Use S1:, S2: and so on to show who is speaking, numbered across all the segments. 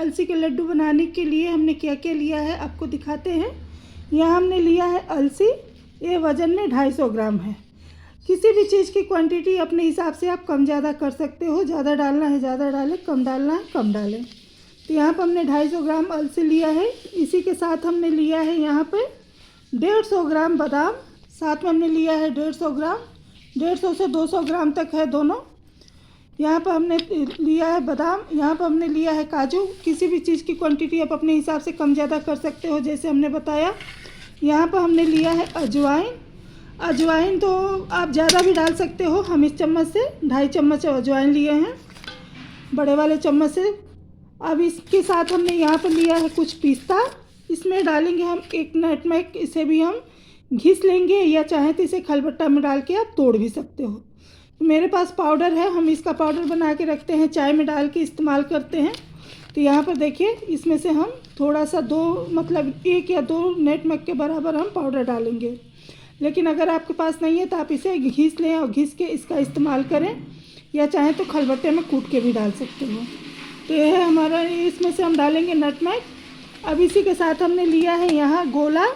S1: अलसी के लड्डू बनाने के लिए हमने क्या क्या लिया है आपको दिखाते हैं। यहाँ हमने लिया है अलसी, ये वज़न में 250 ग्राम है। किसी भी चीज़ की क्वांटिटी अपने हिसाब से आप कम ज़्यादा कर सकते हो, ज़्यादा डालना है ज़्यादा डालें, कम डालना है कम डालें। तो यहाँ पर हमने 250 ग्राम अलसी लिया है। इसी के साथ हमने लिया है यहाँ पे 150 ग्राम बादाम, साथ में हमने लिया है 150 ग्राम, 150 से 200 ग्राम तक है दोनों। यहाँ पर हमने लिया है बादाम, यहाँ पर हमने लिया है काजू। किसी भी चीज़ की क्वांटिटी आप अपने हिसाब से कम ज़्यादा कर सकते हो जैसे हमने बताया। यहाँ पर हमने लिया है अजवाइन। अजवाइन तो आप ज़्यादा भी डाल सकते हो, हम इस चम्मच से 2.5 चम्मच अजवाइन लिए हैं, बड़े वाले चम्मच से। अब इसके साथ हमने यहाँ पर लिया है कुछ पिस्ता, इसमें डालेंगे हम एक नटमेग, इसे भी हम घिस लेंगे या चाहें तो इसे खलबट्टा में डाल के आप तोड़ भी सकते हो। तो मेरे पास पाउडर है, हम इसका पाउडर बना के रखते हैं, चाय में डाल के इस्तेमाल करते हैं। तो यहाँ पर देखिए इसमें से हम थोड़ा सा 1 या 2 नटमेग के बराबर हम पाउडर डालेंगे। लेकिन अगर आपके पास नहीं है तो आप इसे घिस लें और घिस के इसका इस्तेमाल करें, या चाहें तो खलबट्टे में कूट के भी डाल सकते हो। तो यह है हमारा, इसमें से हम डालेंगे नटमेग। अब इसी के साथ हमने लिया है यहाँ गोला,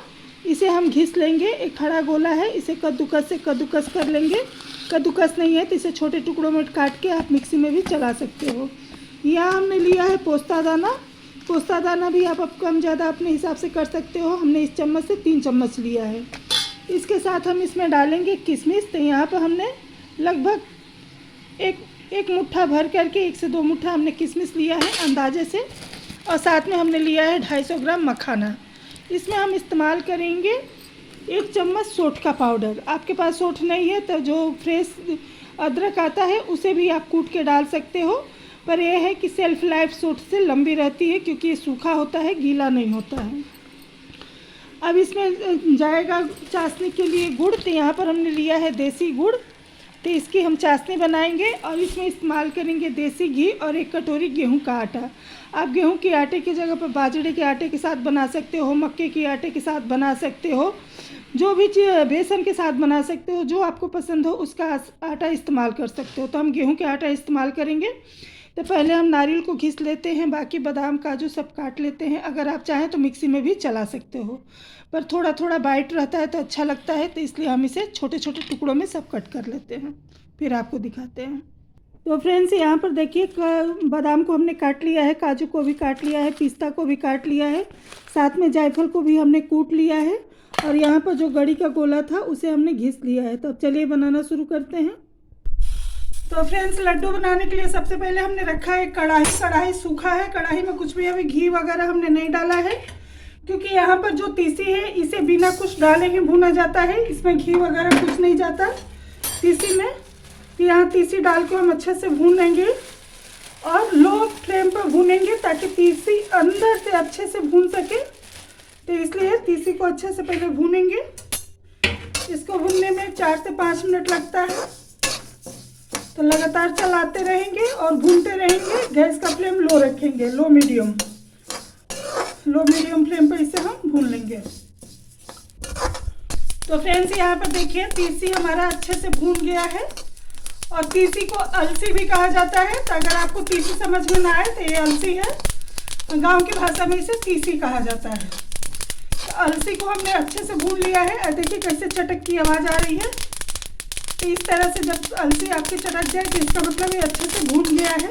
S1: इसे हम घिस लेंगे। एक खड़ा गोला है, इसे कद्दूकस कर लेंगे। कद्दूकस नहीं है तो इसे छोटे टुकड़ों में काट के आप मिक्सी में भी चला सकते हो। यहाँ हमने लिया है पोस्ता दाना। पोस्ता दाना भी आप कम ज़्यादा अपने हिसाब से कर सकते हो, हमने इस चम्मच से 3 चम्मच लिया है। इसके साथ हम इसमें डालेंगे किशमिश। तो यहाँ पर हमने लगभग एक मुट्ठा भर करके 1 से 2 मुट्ठा हमने किशमिश लिया है अंदाजे से। और साथ में हमने लिया है 250 ग्राम मखाना। इसमें हम इस्तेमाल करेंगे 1 चम्मच सौंठ का पाउडर। आपके पास सौंठ नहीं है तो जो फ्रेश अदरक आता है उसे भी आप कूट के डाल सकते हो, पर यह है कि सेल्फ लाइफ सौंठ से लंबी रहती है क्योंकि ये सूखा होता है, गीला नहीं होता है। अब इसमें जाएगा चाशनी के लिए गुड़। तो यहाँ पर हमने लिया है देसी गुड़, तो इसकी हम चाशनी बनाएंगे और इसमें इस्तेमाल करेंगे देसी घी और 1 कटोरी गेहूं का आटा। आप गेहूं के आटे की जगह पर बाजरे के आटे के साथ बना सकते हो, मक्के के आटे के साथ बना सकते हो, जो भी बेसन के साथ बना सकते हो, जो आपको पसंद हो उसका आटा इस्तेमाल कर सकते हो। तो हम गेहूं के आटा इस्तेमाल करेंगे। तो पहले हम नारियल को घिस लेते हैं, बाकी बादाम काजू सब काट लेते हैं। अगर आप चाहें तो मिक्सी में भी चला सकते हो, पर थोड़ा थोड़ा बाइट रहता है तो अच्छा लगता है, तो इसलिए हम इसे छोटे छोटे टुकड़ों में सब कट कर लेते हैं, फिर आपको दिखाते हैं। तो फ्रेंड्स यहाँ पर देखिए बादाम को हमने काट लिया है, काजू को भी काट लिया है, पिस्ता को भी काट लिया है, साथ में जायफल को भी हमने कूट लिया है, और यहाँ पर जो गड़ी का गोला था उसे हमने घिस लिया है। तो अब चलिए बनाना शुरू करते हैं। तो फ्रेंड्स लड्डू बनाने के लिए सबसे पहले हमने रखा है कढ़ाई सूखा है। कढ़ाई में कुछ भी अभी घी वगैरह हमने नहीं डाला है, क्योंकि यहाँ पर जो तीसी है इसे बिना कुछ डाले ही भुना जाता है, इसमें घी वगैरह कुछ नहीं जाता तीसी में। तो यहाँ तीसी डाल के हम अच्छे से भून लेंगे और लो फ्लेम पर भूनेंगे ताकि तीसी अंदर से अच्छे से भून सके। तो इसलिए तीसी को अच्छे से पहले भूनेंगे। इसको भूनने में 4 से 5 मिनट लगता है, तो लगातार चलाते रहेंगे और भूनते रहेंगे। गैस का फ्लेम लो रखेंगे, लो मीडियम फ्लेम पर इसे हम भून लेंगे। तो फ्रेंड्स यहाँ पर देखिए तीसी हमारा अच्छे से भून गया है, और तीसी को अलसी भी कहा जाता है। तो अगर आपको तीसी समझ में ना आए तो ये अलसी है, गांव की भाषा में इसे तीसी कहा जाता है। तो अलसी को हमने अच्छे से भून लिया है, और देखिए कैसे चटक की आवाज़ आ रही है। तो इस तरह से जब अलसी आपकी चटक जाए तो इसका मतलब ये अच्छे से भून गया है।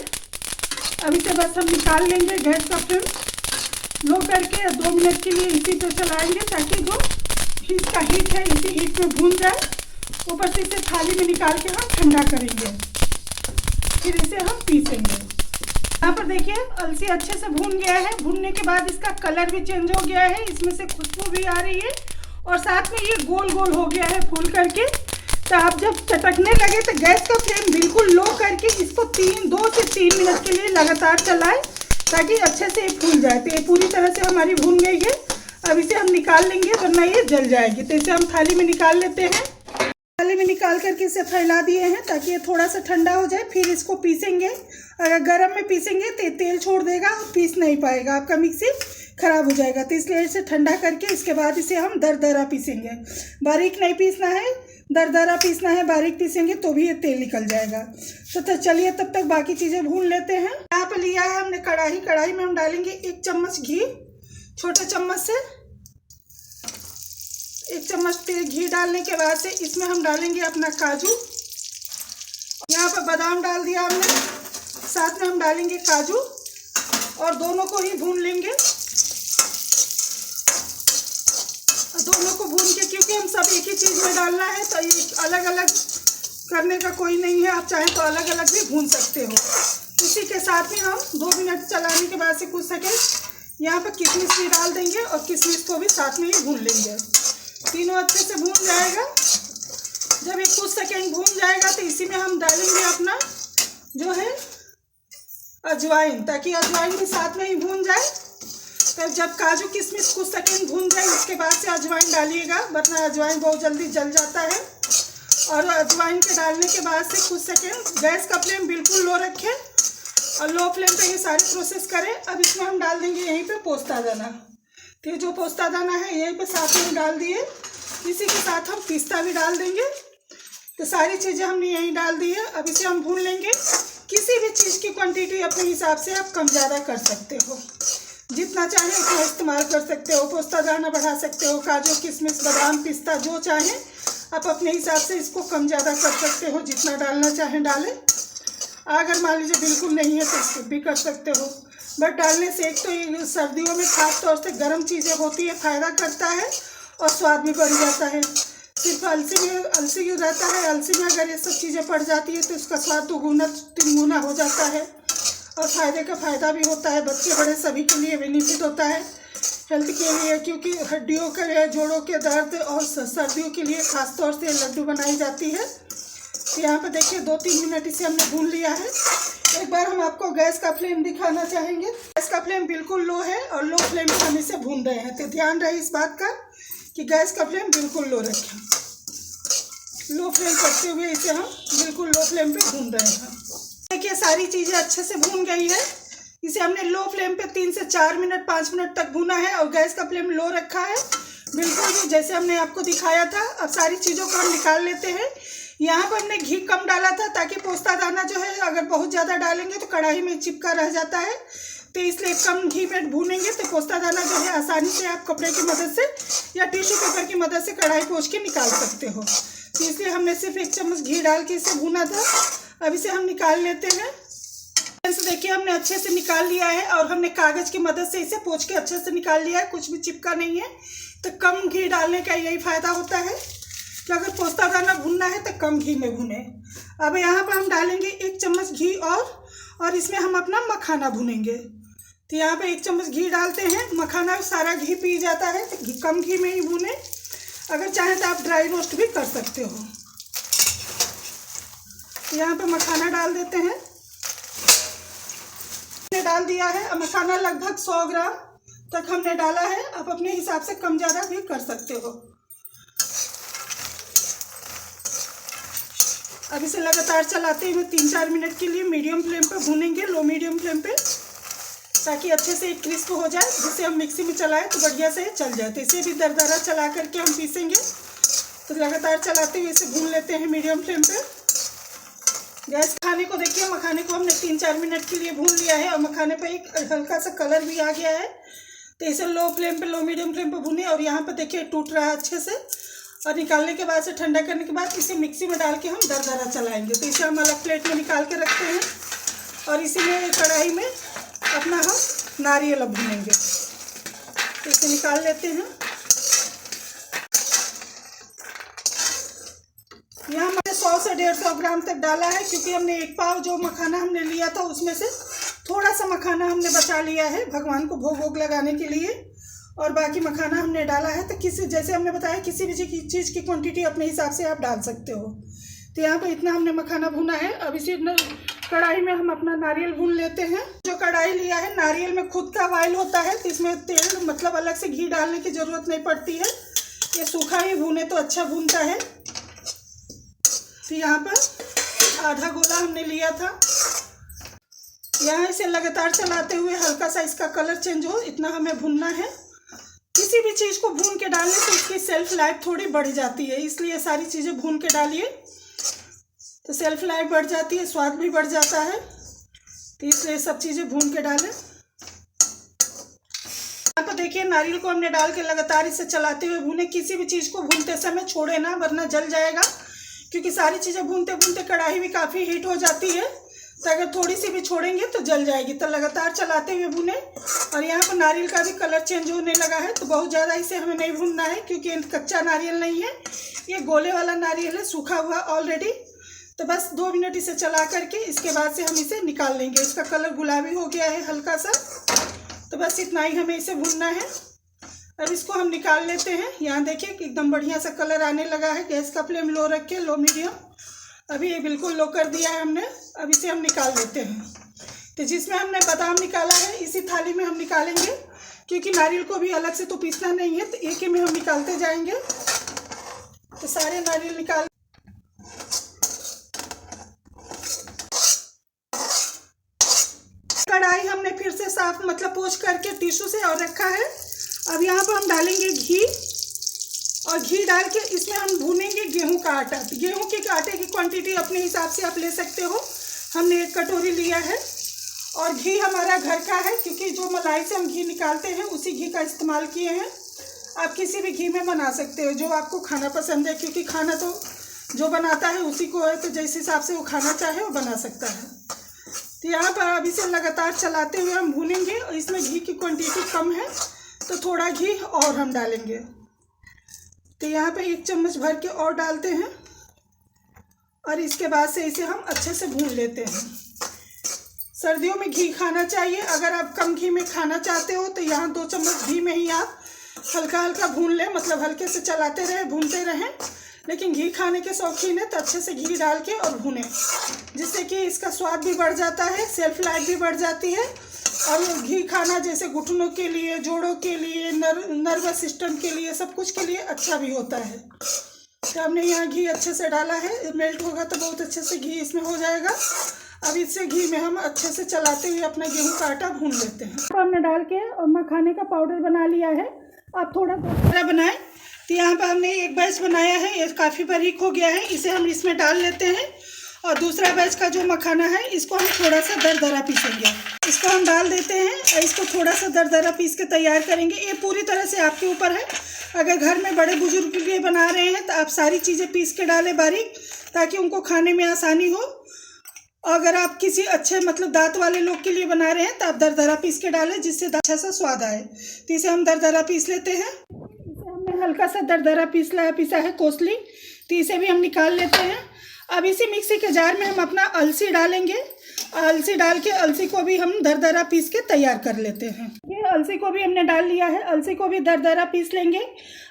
S1: अब इसे बस हम निकाल लेंगे, गैस का फ्लेम लो करके 2 मिनट के लिए इसी पे चलाएंगे ताकि जो इसका हीट है इसी हीट में भून जाए। ऊपर से इसे थाली में निकाल के हम ठंडा करेंगे, फिर इसे हम पीसेंगे। यहाँ पर देखिए अलसी अच्छे से भून गया है। भूनने के बाद इसका कलर भी चेंज हो गया है, इसमें से खुशबू भी आ रही है, और साथ में ये गोल गोल हो गया है फूल करके। तो आप जब चटकने लगे तो गैस का फ्लेम बिल्कुल लो करके इसको 2 से 3 मिनट के लिए लगातार चलाएं ताकि अच्छे से फूल जाए। तो ये पूरी तरह से हमारी भून गई है। अब इसे हम निकाल लेंगे वरना ये जल जाएगी। तो इसे हम थाली में निकाल लेते हैं। थाली में निकाल करके इसे फैला दिए हैं ताकि ये थोड़ा सा ठंडा हो जाए, फिर इसको पीसेंगे। अगर गर्म में पीसेंगे तो तेल छोड़ देगा और पीस नहीं पाएगा, आपका मिक्सी खराब हो जाएगा। तो इसलिए इसे ठंडा करके इसके बाद इसे हम दरदरा पीसेंगे। बारीक नहीं पीसना है, दरदरा पीसना है, बारीक पीसेंगे तो भी ये तेल निकल जाएगा। तो चलिए तब तक बाकी चीज़ें भून लेते हैं। यहाँ पर लिया है हमने कढ़ाई। कढ़ाई में हम डालेंगे 1 चम्मच घी, छोटे चम्मच से 1 चम्मच घी डालने के बाद से इसमें हम डालेंगे अपना काजू। यहाँ पर बादाम डाल दिया हमने, साथ में हम डालेंगे काजू और दोनों को ही भून लेंगे। दोनों को भून के, क्योंकि हम सब एक ही चीज़ में डालना है तो ये अलग अलग करने का कोई नहीं है, आप चाहें तो अलग अलग भी भून सकते हो। इसी के साथ ही हम 2 मिनट चलाने के बाद से कुछ सेकेंड यहाँ पर किशमिश भी डाल देंगे और किशमिश को भी साथ में ही भून लेंगे। तीनों अच्छे से भून जाएगा। जब ये कुछ सेकेंड भून जाएगा तो इसी में हम डालेंगे अपना जो है अजवाइन, ताकि अजवाइन भी साथ में ही भून जाए। तो जब काजू किशमिश कुछ सेकेंड भून जाए उसके बाद से अजवाइन डालिएगा, वरना अजवाइन बहुत जल्दी जल जाता है। और अजवाइन के डालने के बाद से कुछ सेकेंड गैस का फ्लेम बिल्कुल लो रखें और लो फ्लेम पे ये सारी प्रोसेस करें। अब इसमें हम डाल देंगे यहीं पे पोस्ता दाना। तो ये जो पोस्ता दाना है यहीं पे साथ में डाल दिए। इसी के साथ हम पिस्ता भी डाल देंगे। तो सारी चीज़ें हमने यहीं डाल दी है। अब इसे हम भून लेंगे। किसी भी चीज़ की क्वांटिटी अपने हिसाब से आप कम ज़्यादा कर सकते हो, जितना चाहें उतना इस्तेमाल कर सकते हो। पोस्ता दाना बढ़ा सकते हो, काजू किशमिश बादाम पिस्ता जो चाहें आप अपने हिसाब से इसको कम ज़्यादा कर सकते हो, जितना डालना चाहें डालें। अगर मान लीजिए बिल्कुल नहीं है तो स्किप भी कर सकते हो। बट डालने से एक तो ये सर्दियों में खास तौर से गर्म चीज़ें होती है, फ़ायदा करता है और स्वाद भी बढ़ जाता है। सिर्फ अलसी रहता है, अलसी में अगर ये सब चीज़ें पड़ जाती है तो उसका स्वाद 2 गुना 3 गुना हो जाता है और फ़ायदे का फ़ायदा भी होता है। बच्चे बड़े सभी के लिए बेनिफिट होता है हेल्थ के लिए, क्योंकि हड्डियों के जोड़ों के दर्द और सर्दियों के लिए ख़ास तौर से लड्डू बनाई जाती है। तो यहाँ पे देखिए 2-3 मिनट इसे हमने भून लिया है। एक बार हम आपको गैस का फ्लेम दिखाना चाहेंगे। गैस का फ्लेम बिल्कुल लो है और लो फ्लेम में हम इसे भून रहे हैं। तो ध्यान रहे इस बात का कि गैस का फ्लेम बिल्कुल लो रखें। लो फ्लेम करते हुए इसे हम बिल्कुल लो फ्लेम पे भून रहे हैं। देखिए सारी चीज़ें अच्छे से भून गई है। इसे हमने लो फ्लेम पे 3 से 4 मिनट 5 मिनट तक भूना है और गैस का फ्लेम लो रखा है बिल्कुल भी, जैसे हमने आपको दिखाया था। अब सारी चीज़ों को हम निकाल लेते हैं। यहाँ पर हमने घी कम डाला था ताकि पोस्ता दाना जो है अगर बहुत ज़्यादा डालेंगे तो कढ़ाई में चिपका रह जाता है, तो इसलिए कम घी में भूनेंगे तो पोस्ता दाना जो है आसानी से आप कपड़े की मदद से या टिश्यू पेपर की मदद से कढ़ाई पोंछ के निकाल सकते हो। तो इसलिए हमने सिर्फ 1 चम्मच घी डाल के इसे भूना था। अब इसे हम निकाल लेते हैं। देखिए हमने अच्छे से निकाल लिया है और हमने कागज़ की मदद से इसे पोंछ के अच्छे से निकाल लिया है, कुछ भी चिपका नहीं है। तो कम घी डालने का यही फ़ायदा होता है कि अगर पोस्ता दाना भूनना है तो कम घी में भुने। अब यहाँ पर हम डालेंगे 1 चम्मच घी और इसमें हम अपना मखाना भुनेंगे। तो यहाँ पे 1 चम्मच घी डालते हैं। मखाना सारा घी पी जाता है तो कम घी में ही भुने। अगर चाहें तो आप ड्राई रोस्ट भी कर सकते हो। तो यहाँ पे मखाना डाल देते हैं। डाल दिया है। अब मखाना लगभग 100 ग्राम तक हमने डाला है। आप अपने हिसाब से कम ज़्यादा भी कर सकते हो। अब इसे लगातार चलाते हुए 3-4 मिनट के लिए मीडियम फ्लेम पर भूनेंगे, लो मीडियम फ्लेम पे, ताकि अच्छे से क्रिस्प हो जाए। जिससे हम मिक्सी में चलाएं तो बढ़िया से चल जाए। तो इसे भी दरदरा चला करके हम पीसेंगे। तो लगातार चलाते हुए इसे भून लेते हैं मीडियम फ्लेम पे। गैस खाने को देखिए, मखाने को हमने 3-4 मिनट के लिए भून लिया है और मखाने पे एक हल्का सा कलर भी आ गया है। तो इसे लो फ्लेम पे, लो मीडियम फ्लेम पे भूने। और यहाँ पे देखिए टूट रहा है अच्छे से। और निकालने के बाद से ठंडा करने के बाद इसे मिक्सी में डाल के हम दरदरा चलाएंगे। तो इसे हम अलग प्लेट में निकाल के रखते हैं और इसी में कढ़ाई में अपना हम नारियल भूनेंगे। तो इसे निकाल लेते हैं। यहाँ हमने 100 से 150 ग्राम तक डाला है, क्योंकि हमने 1 पाव जो मखाना हमने लिया था उसमें से थोड़ा सा मखाना हमने बचा लिया है भगवान को भोग लगाने के लिए, और बाकी मखाना हमने डाला है। तो जैसे हमने बताया किसी भी चीज़ की क्वांटिटी अपने हिसाब से आप डाल सकते हो। तो यहाँ पे इतना हमने मखाना भुना है। अब इसी कढ़ाई में हम अपना नारियल भून लेते हैं। जो कढ़ाई लिया है, नारियल में खुद का ऑयल होता है, तो इसमें तेल मतलब अलग से घी डालने की ज़रूरत नहीं पड़ती है। ये सूखा ही भूने तो अच्छा भूनता है। तो यहाँ पर आधा गोला हमने लिया था। यहाँ इसे लगातार चलाते हुए हल्का सा इसका कलर चेंज हो, इतना हमें भूनना है। किसी भी चीज़ को भून के डालने से इसकी सेल्फ लाइफ थोड़ी बढ़ जाती है, इसलिए सारी चीज़ें भून के डालिए तो सेल्फ लाइफ बढ़ जाती है, स्वाद भी बढ़ जाता है। तो इसलिए सब चीज़ें भून के डालें। यहाँ पर देखिए नारियल को हमने डाल के लगातार इसे चलाते हुए भूने। किसी भी चीज़ को भूनते समय छोड़े ना, वरना जल जाएगा, क्योंकि सारी चीज़ें भूनते भूनते कढ़ाई भी काफ़ी हीट हो जाती है। तो अगर थोड़ी सी भी छोड़ेंगे तो जल जाएगी। तो लगातार चलाते हुए भुने। और यहाँ पर नारियल का भी कलर चेंज होने लगा है, तो बहुत ज़्यादा इसे हमें नहीं भूनना है, क्योंकि ये कच्चा नारियल नहीं है, ये गोले वाला नारियल है, सूखा हुआ ऑलरेडी। तो बस 2 मिनट इसे चला करके इसके बाद से हम इसे निकाल लेंगे। इसका कलर गुलाबी हो गया है हल्का सा, तो बस इतना ही हमें इसे भूनना है। अब इसको हम निकाल लेते हैं। यहाँ देखिए कि एकदम बढ़िया सा कलर आने लगा है। गैस का फ्लेम लो रखे, लो मीडियम, अभी ये बिल्कुल लो कर दिया है हमने। अब इसे हम निकाल लेते हैं। तो जिसमें हमने बादाम निकाला है इसी थाली में हम निकालेंगे, क्योंकि नारियल को भी अलग से तो पीसना नहीं है, तो एक ही में हम निकालते जाएंगे। तो सारे नारियल निकाल, कढ़ाई हमने फिर से साफ पोंछ करके टिश्यू से और रखा है। अब यहाँ पर हम डालेंगे घी, और घी डाल के इसमें हम भूनेंगे गेहूं का आटा। गेहूं के आटे की क्वांटिटी अपने हिसाब से आप ले सकते हो। हमने 1 कटोरी लिया है, और घी हमारा घर का है, क्योंकि जो मलाई से हम घी निकालते हैं उसी घी का इस्तेमाल किए हैं। आप किसी भी घी में बना सकते हो जो आपको खाना पसंद है, क्योंकि खाना तो जो बनाता है उसी को है, तो जिस हिसाब से वो खाना चाहे वो बना सकता है। तो यहाँ पर अब इसे लगातार चलाते हुए हम भूनेंगे, और इसमें घी की क्वांटिटी कम है तो थोड़ा घी और हम डालेंगे। तो यहाँ पे 1 चम्मच भर के और डालते हैं, और इसके बाद से इसे हम अच्छे से भून लेते हैं। सर्दियों में घी खाना चाहिए। अगर आप कम घी में खाना चाहते हो तो यहाँ 2 चम्मच घी में ही आप हल्का हल्का भून लें, हल्के से चलाते रहें, भूनते रहें। लेकिन घी खाने के शौकीन है तो अच्छे से घी डाल के और भूनें, जिससे कि इसका स्वाद भी बढ़ जाता है, सेल्फ लाइफ भी बढ़ जाती है। और घी खाना जैसे घुटनों के लिए, जोड़ों के लिए, नर्वस सिस्टम के लिए, सब कुछ के लिए अच्छा भी होता है। तो हमने यहाँ घी अच्छे से डाला है, मेल्ट होगा तो बहुत अच्छे से घी इसमें हो जाएगा। अब इसे घी में हम अच्छे से चलाते हुए अपना गेहूं का आटा भून लेते हैं। तो हमने डाल के और मखाने का पाउडर बना लिया है। आप थोड़ा थोड़ा बनाएं। तो यहाँ पर हमने 1 बैच बनाया है, ये काफ़ी बारीक हो गया है, इसे हम इसमें डाल लेते हैं। और दूसरा बैच का जो मखाना है इसको हम थोड़ा सा दरदरा पीसेंगे। इसको हम डाल देते हैं और इसको थोड़ा सा दरदरा पीस के तैयार करेंगे। ये पूरी तरह से आपके ऊपर है। अगर घर में बड़े बुजुर्ग के लिए बना रहे हैं तो आप सारी चीज़ें पीस के डालें बारीक, ताकि उनको खाने में आसानी हो। अगर आप किसी अच्छे दांत वाले लोग के लिए बना रहे हैं तो आप दरदरा पीस के डालें, जिससे अच्छा सा स्वाद आए। तो इसे हम दरदरा पीस लेते हैं। इसे हमने हल्का सा दरदरा पीसा है कोसली, तो इसे भी हम निकाल लेते हैं। अब इसी मिक्सी के जार में हम अपना अलसी डालेंगे। अलसी डाल के अलसी को भी हम दरदरा पीस के तैयार कर लेते हैं। ये अलसी को भी हमने डाल लिया है, अलसी को भी दरदरा पीस लेंगे।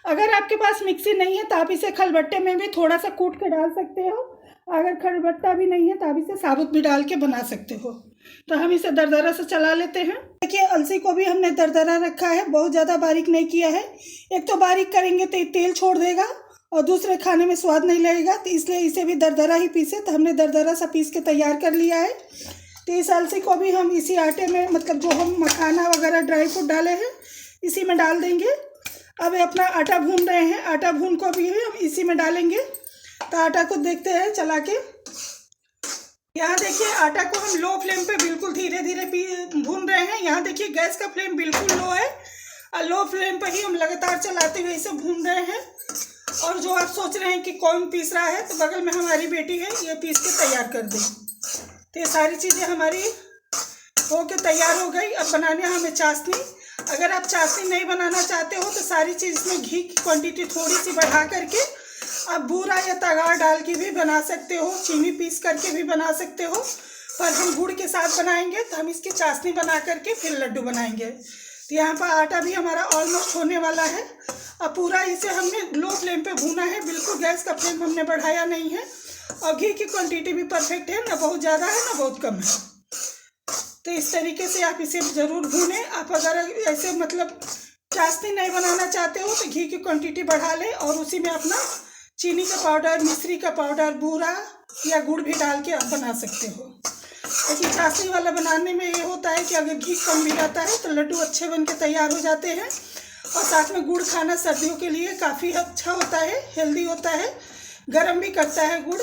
S1: अगर आपके पास मिक्सी नहीं है तो आप इसे खलबट्टे में भी थोड़ा सा कूट के डाल सकते हो। अगर खलबट्टा भी नहीं है तो आप इसे साबुत भी डाल के बना सकते हो। तो हम इसे दरदरा से चला लेते हैं। देखिए अलसी को भी हमने दरदरा रखा है, बहुत ज़्यादा बारीक नहीं किया है। एक तो बारीक करेंगे तो तेल छोड़ देगा, और दूसरे खाने में स्वाद नहीं लगेगा, तो इसलिए इसे भी दरदरा ही पीसे। तो हमने दरदरा सा पीस के तैयार कर लिया है। तो इस अलसी को भी हम इसी आटे में, जो हम मखाना वगैरह ड्राई फ्रूट डाले हैं इसी में डाल देंगे। अब अपना आटा भून रहे हैं, आटा भून को भी हम इसी में डालेंगे। तो आटा को देखते हैं चला के। यहाँ देखिए आटा को हम लो फ्लेम पे बिल्कुल धीरे धीरे भून रहे हैं। यहाँ देखिए गैस का फ्लेम बिल्कुल लो है, और लो फ्लेम पर ही हम लगातार चलाते हुए इसे भून रहे हैं। और जो आप सोच रहे हैं कि कौन पीस रहा है, तो बगल में हमारी बेटी है, ये पीस के तैयार कर दी। तो ये सारी चीज़ें हमारी हो के तैयार हो गई। अब बनाने हमें चाशनी। अगर आप चाशनी नहीं बनाना चाहते हो तो सारी चीज़ में घी की क्वांटिटी थोड़ी सी बढ़ा करके आप बूरा या तगार डाल के भी बना सकते हो, चीनी पीस करके भी बना सकते हो। पर हम गुड़ के साथ बनाएंगे तो हम इसकी चाशनी बना करके फिर लड्डू बनाएंगे। तो यहाँ पर आटा भी हमारा ऑलमोस्ट होने वाला है। अब पूरा इसे हमने लो फ्लेम पे भूना है, बिल्कुल गैस का फ्लेम हमने बढ़ाया नहीं है। और घी की क्वांटिटी भी परफेक्ट है, ना बहुत ज़्यादा है ना बहुत कम है। तो इस तरीके से आप इसे ज़रूर भूनें। आप अगर ऐसे चाशनी नहीं बनाना चाहते हो तो घी की क्वांटिटी बढ़ा लें, और उसी में अपना चीनी का पाउडर, मिश्री का पाउडर, बूरा या गुड़ भी डाल के आप बना सकते हो। लेकिन चाशनी वाला बनाने में ये होता है कि अगर घी कम भी रहता है तो लड्डू अच्छे बन के तैयार हो जाते हैं। और साथ में गुड़ खाना सर्दियों के लिए काफ़ी अच्छा होता है, हेल्दी होता है, गर्म भी करता है गुड़।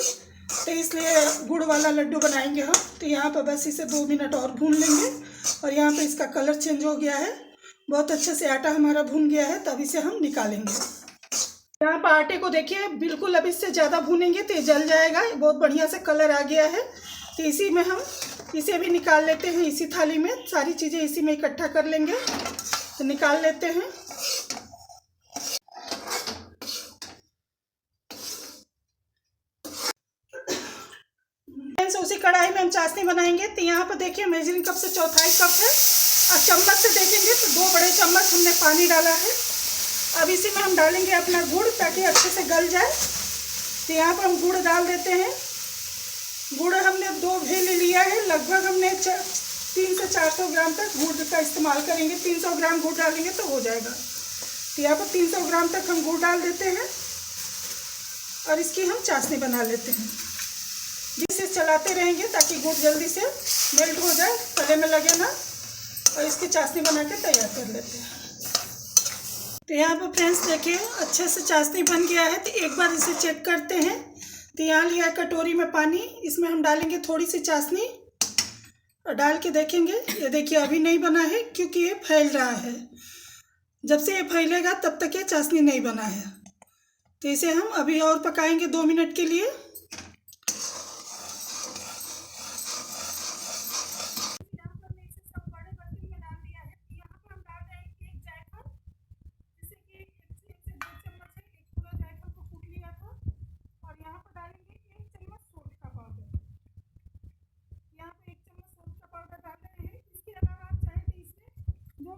S1: तो इसलिए गुड़ वाला लड्डू बनाएंगे हम। तो यहाँ पर बस इसे 2 मिनट और भून लेंगे। और यहाँ पे इसका कलर चेंज हो गया है, बहुत अच्छे से आटा हमारा भून गया है। तब इसे हम निकालेंगे। यहाँ पर आटे को देखिए, बिल्कुल अब इससे ज़्यादा भूनेंगे तो ये जल जाएगा। बहुत बढ़िया से कलर आ गया है। तो इसी में हम इसे भी निकाल लेते हैं। इसी थाली में सारी चीज़ें इसी में इकट्ठा कर लेंगे। तो निकाल लेते हैं। उसी कढ़ाई में हम चाशनी बनाएंगे। तो यहाँ पर देखिए मेजरिंग कप से 1/4 कप है। और चम्मच से देखेंगे तो 2 बड़े चम्मच हमने पानी डाला है। अब इसी में हम डालेंगे अपना गुड़, ताकि अच्छे से गल जाए। तो यहाँ पर हम गुड़ डाल देते हैं। गुड़ हमने 2 भेल लिया है। लगभग हमने 300 से 400 ग्राम तक गुड़ का इस्तेमाल करेंगे। 300 ग्राम गुड़ डालेंगे तो हो जाएगा। तो यहाँ पर 300 ग्राम तक हम गुड़ डाल देते हैं। और इसकी हम चाशनी बना लेते हैं। जिसे चलाते रहेंगे ताकि गुड़ जल्दी से मेल्ट हो जाए, तले में लगे ना। और इसकी चाशनी बना के तैयार कर लेते हैं। तो यहाँ पर फ्रेंड्स देखिए, अच्छे से चाशनी बन गया है। तो एक बार इसे चेक करते हैं। तो यहाँ लिया है कटोरी में पानी, इसमें हम डालेंगे थोड़ी सी चाशनी और डाल के देखेंगे। ये देखिए अभी नहीं बना है, क्योंकि ये फैल रहा है। जब से ये फैलेगा तब तक ये चाशनी नहीं बना है। तो इसे हम अभी और पकाएंगे 2 मिनट के लिए।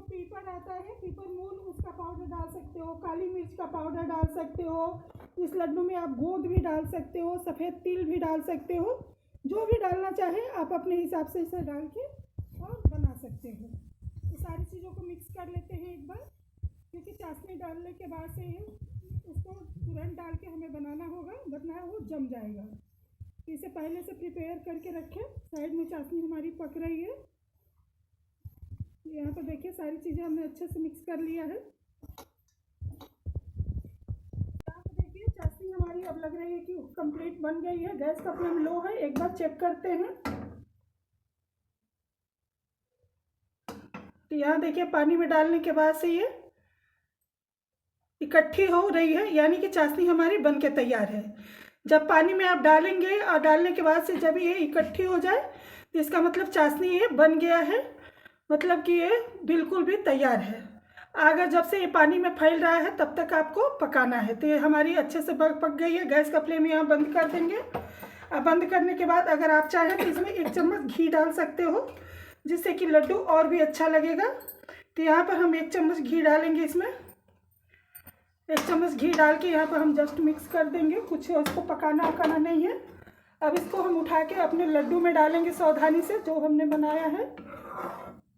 S1: पीपर आता है, पीपर मूल, उसका पाउडर डाल सकते हो। काली मिर्च का पाउडर डाल सकते हो। इस लड्डू में आप गोंद भी डाल सकते हो, सफ़ेद तिल भी डाल सकते हो। जो भी डालना चाहे आप अपने हिसाब से इसे डाल के और बना सकते हो। तो सारी चीज़ों को मिक्स कर लेते हैं एक बार, क्योंकि चाशनी डालने के बाद से उसको तुरंत डाल के हमें बनाना होगा, वरना वो जम जाएगा। तो इसे पहले से प्रिपेयर करके रखें। साइड में चाशनी हमारी पक रही है। यहाँ पर देखिए सारी चीज़ें हमने अच्छे से मिक्स कर लिया है। यहाँ पर देखिए चाशनी हमारी अब लग रही है कि कंप्लीट बन गई है। गैस का फ्लेम लो है, एक बार चेक करते हैं। तो यहाँ देखिए पानी में डालने के बाद से ये इकट्ठी हो रही है, यानी कि चाशनी हमारी बन के तैयार है। जब पानी में आप डालेंगे और डालने के बाद से जब ये इकट्ठी हो जाए तो इसका मतलब चाशनी ये बन गया है, मतलब कि ये बिल्कुल भी तैयार है। अगर जब से ये पानी में फैल रहा है तब तक आपको पकाना है। तो ये हमारी अच्छे से पक गई है। गैस का फ्लेम यहाँ बंद कर देंगे। अब बंद करने के बाद अगर आप चाहें तो इसमें 1 चम्मच घी डाल सकते हो, जिससे कि लड्डू और भी अच्छा लगेगा। तो यहाँ पर हम 1 चम्मच घी डालेंगे। इसमें 1 चम्मच घी डाल के यहाँ पर हम जस्ट मिक्स कर देंगे। कुछ उसको पकाना वकाना नहीं है। अब इसको हम उठा के अपने लड्डू में डालेंगे सावधानी से, जो हमने बनाया है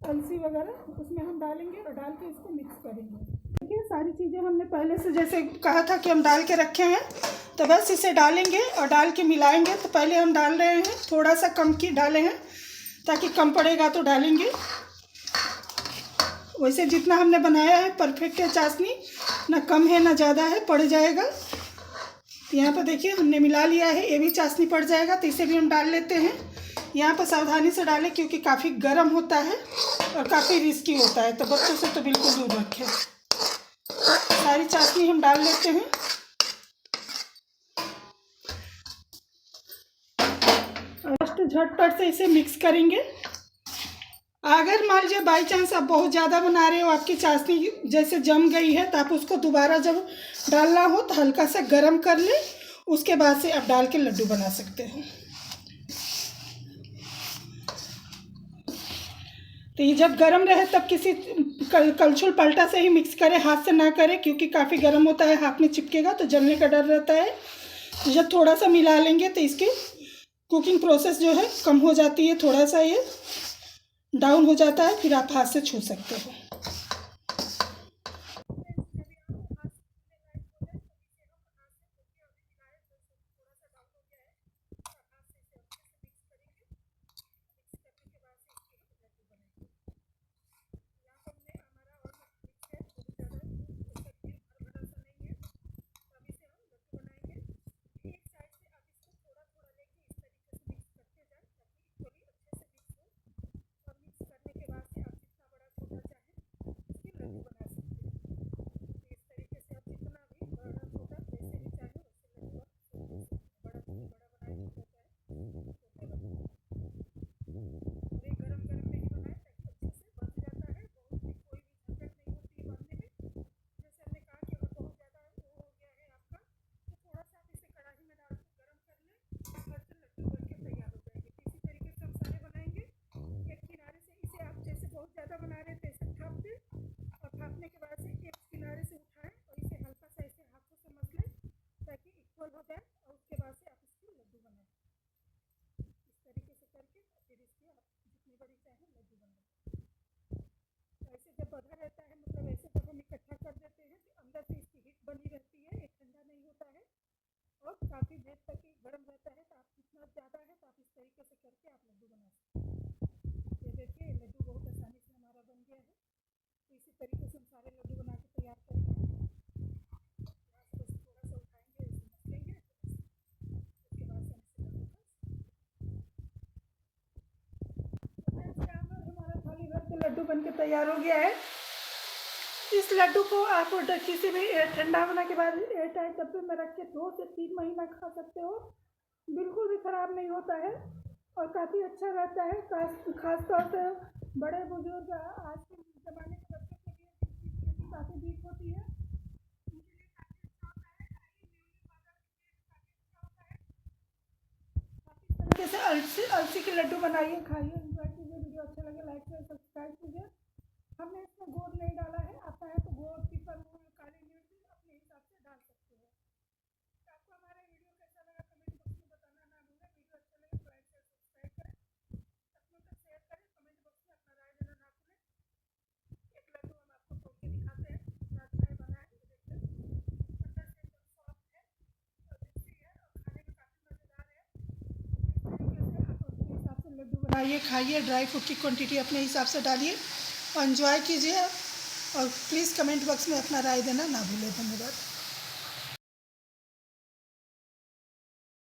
S1: अलसी वगैरह उसमें हम डालेंगे और डाल के इसको मिक्स करेंगे। देखिए सारी चीज़ें हमने पहले से जैसे कहा था कि हम डाल के रखे हैं। तो बस इसे डालेंगे और डाल के मिलाएंगे। तो पहले हम डाल रहे हैं, थोड़ा सा कम की डाले हैं, ताकि कम पड़ेगा तो डालेंगे। वैसे जितना हमने बनाया है परफेक्ट है चाशनी, ना कम है ना ज़्यादा है, पड़ जाएगा। तो यहाँ पर देखिए हमने मिला लिया है। ये भी चाशनी पड़ जाएगा। तो इसे भी हम डाल लेते हैं। यहाँ पर सावधानी से डालें, क्योंकि काफ़ी गर्म होता है और काफ़ी रिस्की होता है। तो बच्चों से तो बिल्कुल दूर रखें। सारी चाशनी हम डाल लेते हैं। और झटपट से इसे मिक्स करेंगे। अगर मान लीजिए बाई चांस आप बहुत ज़्यादा बना रहे हो, आपकी चाशनी जैसे जम गई है, तो आप उसको दोबारा जब डालना हो तो हल्का सा गर्म कर लें। उसके बाद से आप डाल के लड्डू बना सकते हो। तो ये जब गर्म रहे तब किसी कलछुल पलटा से ही मिक्स करें, हाथ से ना करें, क्योंकि काफ़ी गर्म होता है, हाथ में चिपकेगा तो जलने का डर रहता है। तो जब थोड़ा सा मिला लेंगे तो इसकी कुकिंग प्रोसेस जो है कम हो जाती है, थोड़ा सा ये डाउन हो जाता है, फिर आप हाथ से छू सकते हो। इक्वल हो जाए और उसके बाद से आप इसके लड्डू बनाएं। इस तरीके से करके फिर इसके आप जितनी बड़ी चाहें लड्डू बनाएं। तो ऐसे जब बंधा रहता है, मतलब ऐसे जब हम इकट्ठा कर देते हैं तो अंदर से इसकी हीट बनी रहती है, ये ठंडा नहीं होता है और काफ़ी देर तक ये गर्म रहता है। तो आप जितना ज़्यादा है तो आप इस तरीके से करके आप लड्डू बना सकते हैं। ये देखिए लड्डू बहुत आसानी से हमारा बन गया है। तो इसी तरीके से हम सारे लड्डू बना के तैयार करेंगे। यहाँ से बस थोड़ा सा उठाएंगे, इसे मस लेंगे, उसके बाद से हम इसे लड्डू का हमारा थाली भर के लड्डू बन के तैयार हो गया है। इस लड्डू को आप किसी भी ठंडा होने के बाद एयर टाइट डब्बे में रख के 2 से 3 महीना खा सकते हो, बिल्कुल भी ख़राब नहीं होता है और काफ़ी अच्छा रहता है। खास तौर से बड़े बुजुर्ग, आज के ज़माने के बच्चों के लिए जिनकी इम्यूनिटी काफ़ी वीक होती है, उनके लिए काफ़ी अच्छा होता है। आप इस तरीके से अलसी के लड्डू बनाइए, खाइए, एंजॉय कीजिए। वीडियो अच्छा लगे लाइक करें, सब्सक्राइब कीजिए। हमने इसमें गुड़ नहीं डाला है, आप चाहे तो गुड़, पीपल गुड़, काली मिर्च अपने हिसाब से डाल सकते हो। तो आपको हमारा वीडियो कैसा लगा कमेंट बॉक्स में बताना ना भूलें। वीडियो अच्छा लगे तो लाइक शेयर सब्सक्राइब करें, अपनों तक शेयर करें, कमेंट बॉक्स में अपना राय देना ना भूलें। एक लड्डू हम आपको तोड़ के दिखाते हैं, रात में बनाए, ये देखिए अंदर से एकदम सॉफ्ट है और टेस्टी है और खाने में काफ़ी मज़ेदार है। इस तरीके से आप अपने हिसाब से लड्डू बनाइए, खाइए, ड्राई फ्रूट की क्वान्टिटी अपने हिसाब से डालिए और एंजॉय कीजिए। और प्लीज़ कमेंट बॉक्स में अपना राय देना ना भूलें। धन्यवाद।